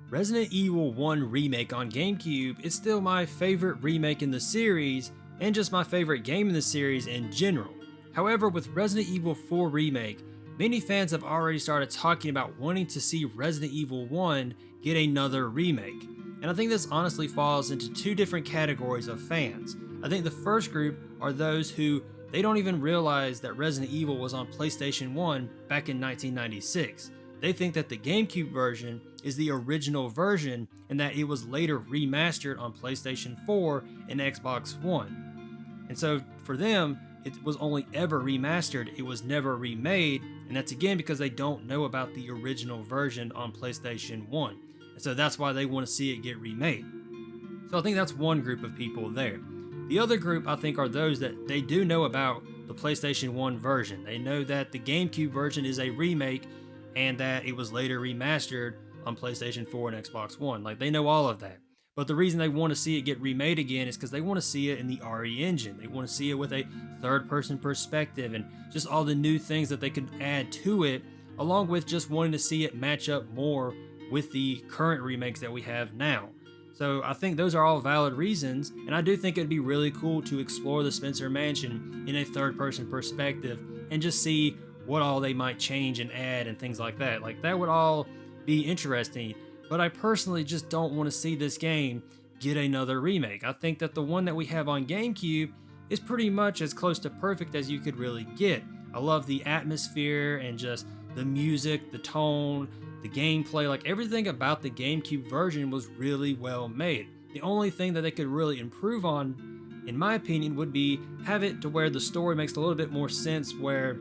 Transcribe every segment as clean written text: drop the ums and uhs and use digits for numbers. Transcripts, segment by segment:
Resident Evil 1 Remake on GameCube is still my favorite remake in the series, and just my favorite game in the series in general. However, with Resident Evil 4 Remake, many fans have already started talking about wanting to see Resident Evil 1 get another remake. And I think this honestly falls into two different categories of fans. I think the first group are those who they don't even realize that Resident Evil was on PlayStation 1 back in 1996. They think that the GameCube version is the original version and that it was later remastered on PlayStation 4 and Xbox One. And so for them, it was only ever remastered, it was never remade, and that's again because they don't know about the original version on PlayStation 1. And so that's why they want to see it get remade. So I think that's one group of people there. The other group I think are those that they do know about the PlayStation 1 version. They know that the GameCube version is a remake and that it was later remastered on PlayStation 4 and Xbox One. Like, they know all of that. But the reason they want to see it get remade again is because they want to see it in the RE engine. They want to see it with a third-person perspective and just all the new things that they could add to it, along with just wanting to see it match up more with the current remakes that we have now. So I think those are all valid reasons, and I do think it'd be really cool to explore the Spencer Mansion in a third-person perspective and just see what all they might change and add and things like that. Like, that would all be interesting, but I personally just don't want to see this game get another remake. I think that the one that we have on GameCube is pretty much as close to perfect as you could really get. I love the atmosphere and just the music, the tone, the gameplay, like everything about the GameCube version was really well made. The only thing that they could really improve on, in my opinion, would be have it to where the story makes a little bit more sense, where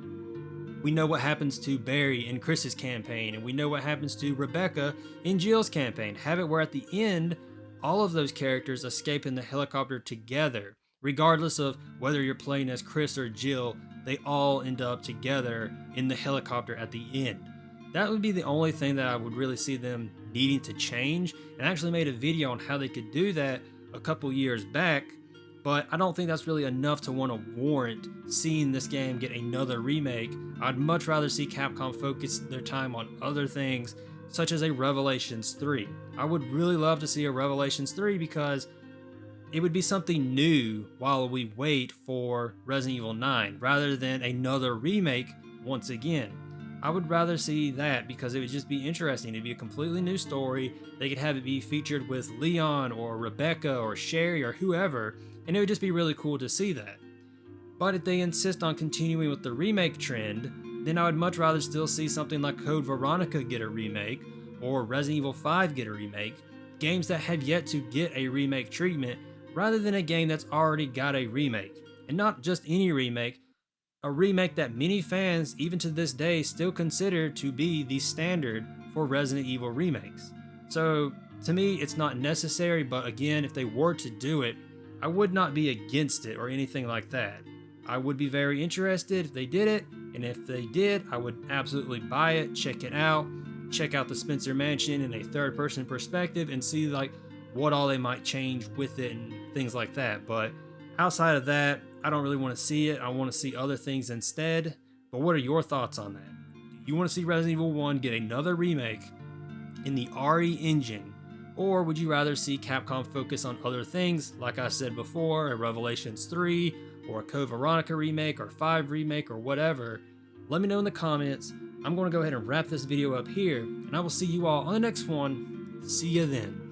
we know what happens to Barry in Chris's campaign, and we know what happens to Rebecca in Jill's campaign. Have it where at the end, all of those characters escape in the helicopter together. Regardless of whether you're playing as Chris or Jill, they all end up together in the helicopter at the end. That would be the only thing that I would really see them needing to change, and I actually made a video on how they could do that a couple years back, but I don't think that's really enough to want to warrant seeing this game get another remake. I'd much rather see Capcom focus their time on other things, such as a Revelations 3. I would really love to see a Revelations 3 because it would be something new while we wait for Resident Evil 9, rather than another remake once again. I would rather see that because it would just be interesting. It'd be a completely new story. They could have it be featured with Leon or Rebecca or Sherry or whoever, and it would just be really cool to see that. But if they insist on continuing with the remake trend, then I would much rather still see something like Code Veronica get a remake, or Resident Evil 5 get a remake, games that have yet to get a remake treatment, rather than a game that's already got a remake. And not just any remake, a remake that many fans, even to this day, still consider to be the standard for Resident Evil remakes. So, to me, it's not necessary, but again, if they were to do it, I would not be against it or anything like that. I would be very interested if they did it, and if they did, I would absolutely buy it, check out the Spencer Mansion in a third-person perspective, and see like what all they might change with it and things like that. But outside of that, I don't really want to see it. I want to see other things instead. But what are your thoughts on that? Do you want to see Resident Evil 1 get another remake in the RE engine? Or would you rather see Capcom focus on other things, like I said before, a Revelations 3, or a Code Veronica remake, or 5 remake, or whatever? Let me know in the comments. I'm going to go ahead and wrap this video up here, and I will see you all on the next one. See ya then.